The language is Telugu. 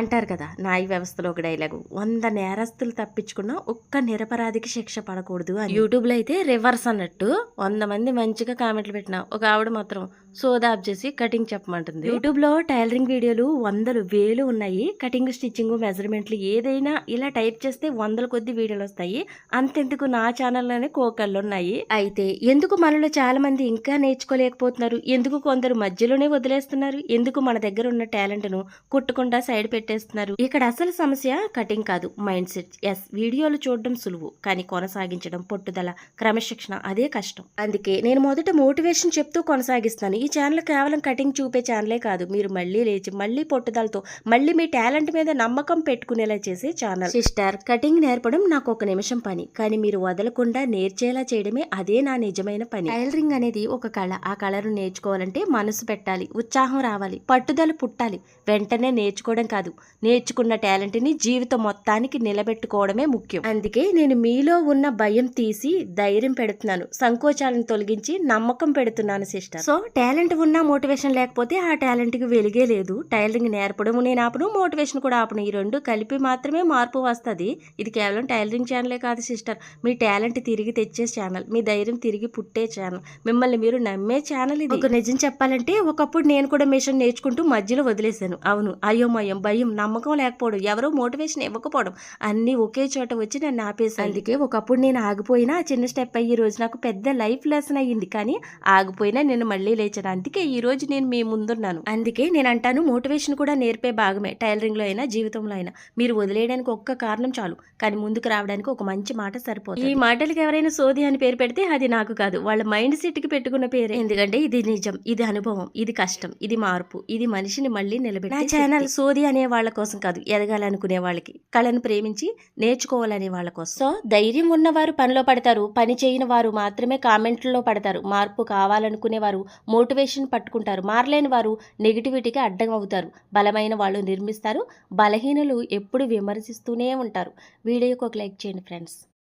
అంటారు కదా న్యాయ వ్యవస్థలో ఒక డైలాగు, 100 నేరస్తులు తప్పించుకున్నా ఒక్క నిరపరాధికి శిక్ష పడకూడదు అని. యూట్యూబ్లో అయితే రివర్స్ అన్నట్టు 100 మంది మంచిగా కామెంట్లు పెట్టిన ఒక ఆవిడ మాత్రం సోదాబ్ చేసి కటింగ్ చెప్పమంటుంది. యూట్యూబ్లో టైలరింగ్ వీడియోలు వందలు వేలు ఉన్నాయి. కటింగ్, స్టిచ్చింగ్, మెజర్మెంట్లు ఏదైనా ఇలా టైప్ చేస్తే 100 కొద్ది వీడియోలు వస్తాయి. అంతెందుకు నా ఛానల్లోనే కోకళ్ళు ఉన్నాయి. అయితే ఎందుకు మనలో చాలా మంది ఇంకా నేర్చుకోలేకపోతున్నారు? ఎందుకు కొందరు మధ్యలోనే వదిలేస్తున్నారు? ఎందుకు మన దగ్గర ఉన్న టాలెంట్ ను కుట్టకుండా సైడ్ పెట్టేస్తున్నారు? ఇక్కడ అసలు సమస్య కటింగ్ కాదు, మైండ్ సెట్. ఎస్, వీడియోలు చూడడం సులువు, కానీ కొనసాగించడం, పట్టుదల, క్రమశిక్షణ అదే కష్టం. అందుకే నేను మొదట మోటివేషన్ చెప్తూ కొనసాగిస్తాను. ఈ ఛానల్ కేవలం కటింగ్ చూపే ఛానలే కాదు, మీరు మళ్ళీ లేచి మళ్ళీ పట్టుదలతో మళ్ళీ మీ టాలెంట్ మీద నమ్మకం పెట్టుకునేలా చేసే ఛానల్. సిస్టర్, కటింగ్ నేర్పడం నాకు 1 నిమిషం పని, కానీ మీరు వదలకుండా నేర్చేలా చేయడమే అదే నా నిజమైన పని. టైలరింగ్ అనేది ఒక కళ. ఆ కళను నేర్చుకోవాలంటే మనసు పెట్టాలి, ఉత్సాహం రావాలి, పట్టుదల పుట్టాలి. వెంటనే నేర్చుకోవడం కాదు, నేర్చుకున్న టాలెంట్ ని జీవితం మొత్తానికి నిలబెట్టుకోవడమే ముఖ్యం. అందుకే నేను మీలో ఉన్న భయం తీసి ధైర్యం పెడుతున్నాను, సంకోచాలను తొలగించి నమ్మకం పెడుతున్నాను సిస్టర్. సో టాలెంట్ ఉన్నా మోటివేషన్ లేకపోతే ఆ టాలెంట్ కి వెలిగే లేదు. టైలరింగ్ నేర్పడం నేను ఆపను, మోటివేషన్ కూడా ఆపను. ఈ రెండు కలిపి మాత్రమే మార్పు వస్తుంది. ఇది కేవలం టైలరింగ్ ఛానలే కాదు సిస్టర్, మీ టాలెంట్ తిరిగి తెచ్చే ఛానల్, మీ ధైర్యం తిరిగి పుట్టే ఛానల్, మిమ్మల్ని మీరు నమ్మే ఛానల్ ఇది. ఒక నిజం చెప్పాలంటే ఒకప్పుడు నేను కూడా మిషన్ నేర్చుకుంటూ మధ్యలో వదిలేశాను. అవును, అయోమయం, భయం, నమ్మకం లేకపోవడం, ఎవరో మోటివేషన్ ఇవ్వకపోవడం అన్ని ఒకే చోట వచ్చి నన్ను ఆపేశాను. అందుకే ఒకప్పుడు నేను ఆగిపోయినా చిన్న స్టెప్ అయ్యి ఈ రోజు నాకు పెద్ద లైఫ్ లెసన్ అయ్యింది. కానీ ఆగిపోయినా నేను మళ్ళీ లేచాను. అందుకే ఈ రోజు నేను మీ ముందున్నాను. అందుకే నేను అంటాను, మోటివేషన్ కూడా నేర్పే భాగమే, టైలరింగ్ లో అయినా జీవితంలో అయినా. మీరు వదిలేయడానికి ఒక్క కారణం చాలు, కానీ ముందుకు రావడానికి ఒక మంచి మాట సరిపోతుంది. ఈ మాటలకి ఎవరైనా సోది అని పేరు పెడితే అది నాకు కాదు, వాళ్ళ మైండ్ సెట్ కి పెట్టుకున్న పేరే. ఎందుకంటే ఇది నిజం, ఇది అనుభవం, ఇది కష్టం, ఇది మార్పు, ఇది మనిషిని మళ్ళీ నిలబెట్టి. నా ఛానల్ సోది అనే వాళ్ళ కోసం కాదు, ఎదగాలనుకునే వాళ్ళకి, కళను ప్రేమించి నేర్చుకోవాలనే వాళ్ళ కోసం. సో ధైర్యం ఉన్నవారు పనిలో పడతారు, పని చేయని వారు మాత్రమే కామెంట్లలో పడతారు. మార్పు కావాలనుకునే వారు మోటివేషన్ పట్టుకుంటారు, మారలేని వారు నెగిటివిటీకి అడ్డం అవుతారు. బలమైన వాళ్ళు నిర్మిస్తారు, బలహీనులు ఎప్పుడు విమర్శిస్తూనే ఉంటారు. వీడియోకి ఒక లైక్ చేయండి ఫ్రెండ్స్.